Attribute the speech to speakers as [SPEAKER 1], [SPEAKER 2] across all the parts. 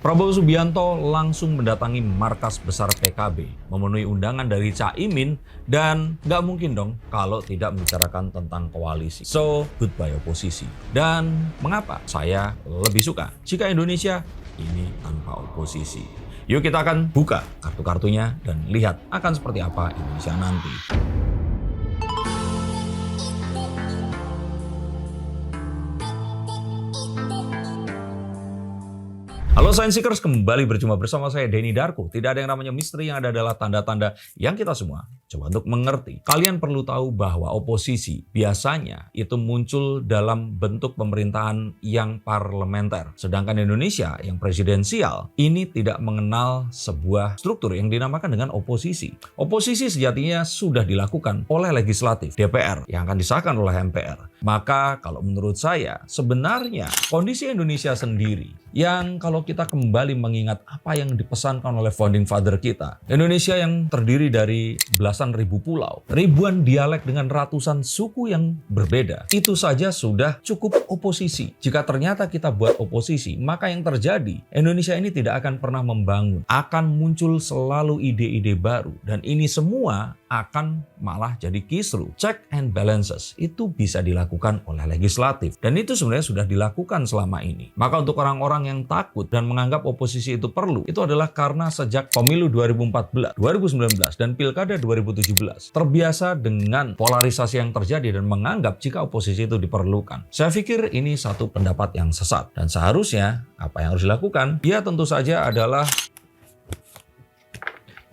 [SPEAKER 1] Prabowo Subianto langsung mendatangi markas besar PKB, memenuhi undangan dari Caimin, dan nggak mungkin dong kalau tidak membicarakan tentang koalisi. So, goodbye oposisi. Dan mengapa saya lebih suka jika Indonesia ini tanpa oposisi? Yuk kita akan buka kartu-kartunya dan lihat akan seperti apa Indonesia nanti. Halo Science Seekers, kembali berjumpa bersama saya Denny Darko. Tidak ada yang namanya misteri, yang ada adalah tanda-tanda yang kita semua coba untuk mengerti. Kalian perlu tahu bahwa oposisi biasanya itu muncul dalam bentuk pemerintahan yang parlementer. Sedangkan Indonesia yang presidensial ini tidak mengenal sebuah struktur yang dinamakan dengan oposisi. Oposisi sejatinya sudah dilakukan oleh legislatif, DPR, yang akan disahkan oleh MPR. Maka kalau menurut saya sebenarnya kondisi Indonesia sendiri yang kalau kita kembali mengingat apa yang dipesankan oleh founding father kita, Indonesia yang terdiri dari belasan ribu pulau, ribuan dialek dengan ratusan suku yang berbeda, itu saja sudah cukup oposisi. Jika ternyata kita buat oposisi, maka yang terjadi, Indonesia ini tidak akan pernah membangun, akan muncul selalu ide-ide baru, dan ini semua akan malah jadi kisru. Check and balances itu bisa dilakukan oleh legislatif, dan itu sebenarnya sudah dilakukan selama ini. Maka untuk orang-orang yang takut dan menganggap oposisi itu perlu, itu adalah karena sejak pemilu 2014, 2019, dan pilkada 2017 terbiasa dengan polarisasi yang terjadi dan menganggap jika oposisi itu diperlukan. Saya pikir ini satu pendapat yang sesat, dan seharusnya apa yang harus dilakukan? Ya tentu saja adalah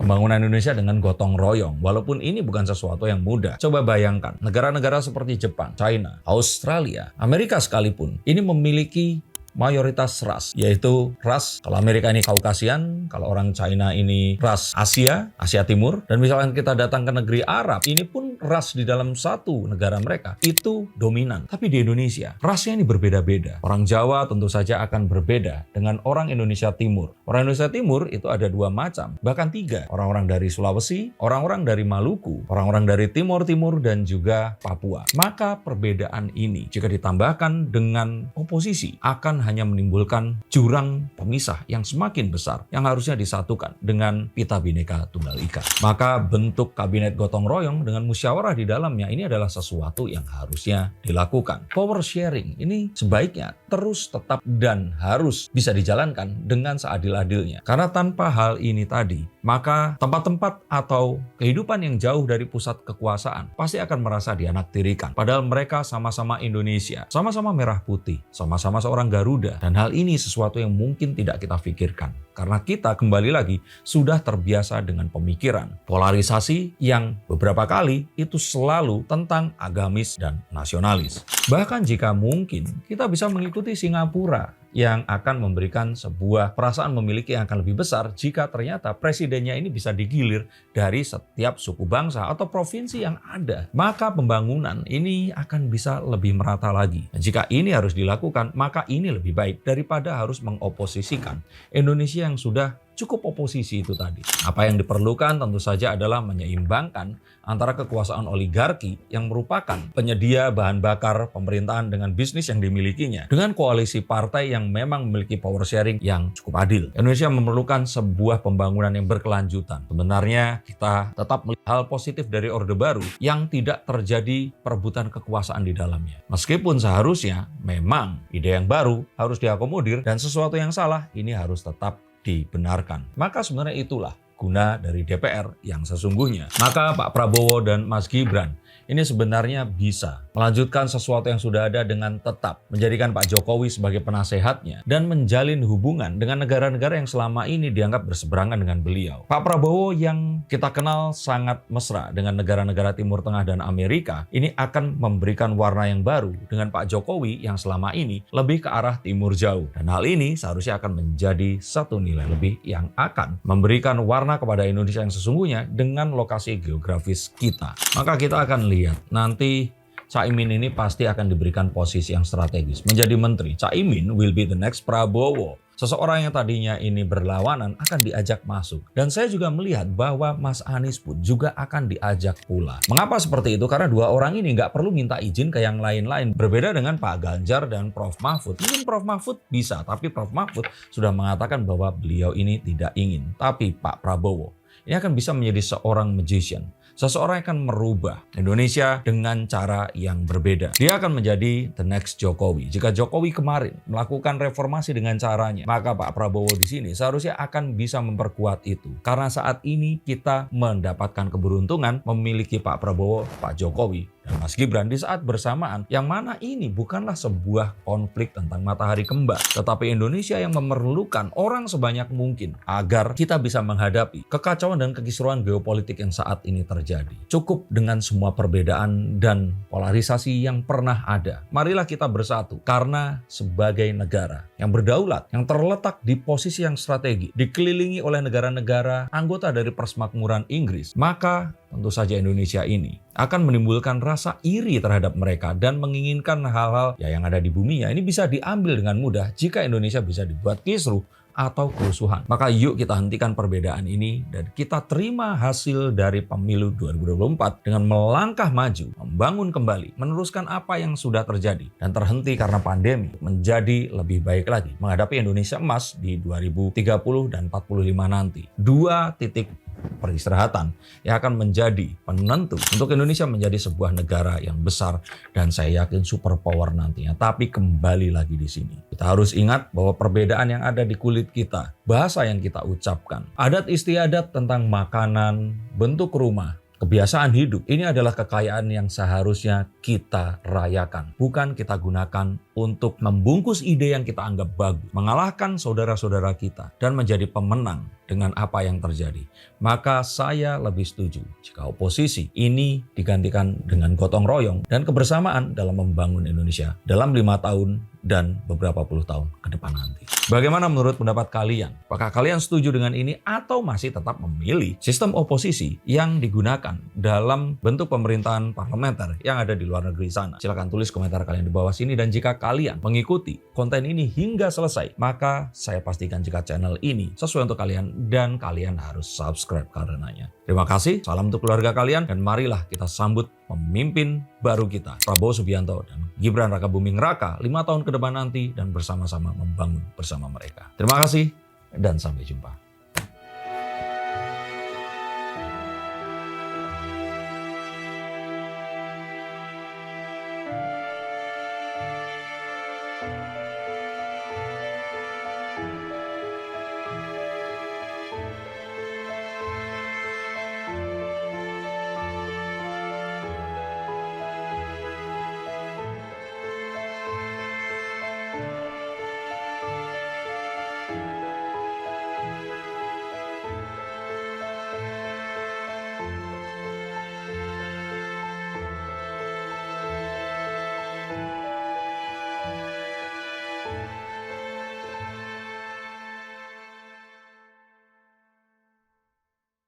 [SPEAKER 1] pembangunan Indonesia dengan gotong royong, walaupun ini bukan sesuatu yang mudah. Coba bayangkan, negara-negara seperti Jepang, China, Australia, Amerika sekalipun, ini memiliki mayoritas ras, yaitu ras, kalau Amerika ini Kaukasian, kalau orang China ini ras Asia, Asia Timur, dan misalkan kita datang ke negeri Arab, ini pun ras di dalam satu negara mereka, itu dominan. Tapi di Indonesia, rasnya ini berbeda-beda. Orang Jawa tentu saja akan berbeda dengan orang Indonesia Timur. Orang Indonesia Timur itu ada dua macam, bahkan tiga. Orang-orang dari Sulawesi, orang-orang dari Maluku, orang-orang dari Timur Timur, dan juga Papua. Maka perbedaan ini, jika ditambahkan dengan oposisi, akan hanya menimbulkan jurang pemisah yang semakin besar yang harusnya disatukan dengan Pita Bhinneka Tunggal Ika. Maka bentuk kabinet gotong royong dengan musyawarah di dalamnya ini adalah sesuatu yang harusnya dilakukan. Power sharing ini sebaiknya terus tetap dan harus bisa dijalankan dengan seadil-adilnya. Karena tanpa hal ini tadi, maka tempat-tempat atau kehidupan yang jauh dari pusat kekuasaan pasti akan merasa dianaktirikan. Padahal mereka sama-sama Indonesia, sama-sama merah putih, sama-sama seorang Garuda. Dan hal ini sesuatu yang mungkin tidak kita pikirkan. Karena kita kembali lagi sudah terbiasa dengan pemikiran polarisasi yang beberapa kali itu selalu tentang agamis dan nasionalis. Bahkan jika mungkin kita bisa mengikuti Singapura yang akan memberikan sebuah perasaan memiliki yang akan lebih besar jika ternyata presidennya ini bisa digilir dari setiap suku bangsa atau provinsi yang ada. Maka pembangunan ini akan bisa lebih merata lagi. Dan jika ini harus dilakukan, maka ini lebih baik daripada harus mengoposisikan Indonesia yang sudah cukup oposisi itu tadi. Apa yang diperlukan tentu saja adalah menyeimbangkan antara kekuasaan oligarki yang merupakan penyedia bahan bakar pemerintahan dengan bisnis yang dimilikinya dengan koalisi partai yang memang memiliki power sharing yang cukup adil. Indonesia memerlukan sebuah pembangunan yang berkelanjutan. Sebenarnya kita tetap melihat hal positif dari Orde Baru yang tidak terjadi perebutan kekuasaan di dalamnya. Meskipun seharusnya memang ide yang baru harus diakomodir dan sesuatu yang salah ini harus tetap dibenarkan. Maka sebenarnya itulah guna dari DPR yang sesungguhnya. Maka Pak Prabowo dan Mas Gibran ini sebenarnya bisa melanjutkan sesuatu yang sudah ada dengan tetap menjadikan Pak Jokowi sebagai penasehatnya dan menjalin hubungan dengan negara-negara yang selama ini dianggap berseberangan dengan beliau. Pak Prabowo yang kita kenal sangat mesra dengan negara-negara Timur Tengah dan Amerika ini akan memberikan warna yang baru dengan Pak Jokowi yang selama ini lebih ke arah timur jauh. Dan hal ini seharusnya akan menjadi satu nilai lebih yang akan memberikan warna kepada Indonesia yang sesungguhnya dengan lokasi geografis kita. Maka kita akan lihat nanti Caimin ini pasti akan diberikan posisi yang strategis menjadi menteri. Caimin will be the next Prabowo. Seseorang yang tadinya ini berlawanan akan diajak masuk. Dan saya juga melihat bahwa Mas Anies pun juga akan diajak pula. Mengapa seperti itu? Karena dua orang ini nggak perlu minta izin ke yang lain-lain. Berbeda dengan Pak Ganjar dan Prof. Mahfud. Mungkin Prof. Mahfud bisa, tapi Prof. Mahfud sudah mengatakan bahwa beliau ini tidak ingin. Tapi Pak Prabowo ini akan bisa menjadi seorang magician. Seseorang akan merubah Indonesia dengan cara yang berbeda. Dia akan menjadi the next Jokowi. Jika Jokowi kemarin melakukan reformasi dengan caranya, maka Pak Prabowo di sini seharusnya akan bisa memperkuat itu. Karena saat ini kita mendapatkan keberuntungan memiliki Pak Prabowo, Pak Jokowi, dan Mas Gibran di saat bersamaan, yang mana ini bukanlah sebuah konflik tentang matahari kembar, tetapi Indonesia yang memerlukan orang sebanyak mungkin agar kita bisa menghadapi kekacauan dan kekisruhan geopolitik yang saat ini terjadi. Cukup dengan semua perbedaan dan polarisasi yang pernah ada. Marilah kita bersatu, karena sebagai negara yang berdaulat, yang terletak di posisi yang strategi, dikelilingi oleh negara-negara anggota dari Persemakmuran Inggris, maka tentu saja Indonesia ini akan menimbulkan rasa iri terhadap mereka dan menginginkan hal-hal yang ada di bumi ini bisa diambil dengan mudah jika Indonesia bisa dibuat kisruh atau kerusuhan. Maka yuk kita hentikan perbedaan ini dan kita terima hasil dari pemilu 2024 dengan melangkah maju, membangun kembali, meneruskan apa yang sudah terjadi dan terhenti karena pandemi menjadi lebih baik lagi menghadapi Indonesia emas di 2030 dan 45 nanti. 2 titik peristirahatan yang akan menjadi penentu untuk Indonesia menjadi sebuah negara yang besar dan saya yakin superpower nantinya. Tapi kembali lagi di sini, kita harus ingat bahwa perbedaan yang ada di kulit kita, bahasa yang kita ucapkan, adat istiadat tentang makanan, bentuk rumah, kebiasaan hidup, ini adalah kekayaan yang seharusnya kita rayakan. Bukan kita gunakan untuk membungkus ide yang kita anggap bagus, mengalahkan saudara-saudara kita, dan menjadi pemenang dengan apa yang terjadi. Maka saya lebih setuju jika oposisi ini digantikan dengan gotong royong dan kebersamaan dalam membangun Indonesia dalam 5 tahun dan beberapa puluh tahun ke depan nanti. Bagaimana menurut pendapat kalian? Apakah kalian setuju dengan ini atau masih tetap memilih sistem oposisi yang digunakan dalam bentuk pemerintahan parlementer yang ada di luar negeri sana? Silahkan tulis komentar kalian di bawah sini, dan jika kalian mengikuti konten ini hingga selesai, maka saya pastikan jika channel ini sesuai untuk kalian dan kalian harus subscribe karenanya. Terima kasih, salam untuk keluarga kalian, dan marilah kita sambut pemimpin baru kita, Prabowo Subianto dan Gibran Rakabuming Raka 5 tahun ke depan nanti, dan bersama-sama membangun bersama mereka. Terima kasih dan sampai jumpa.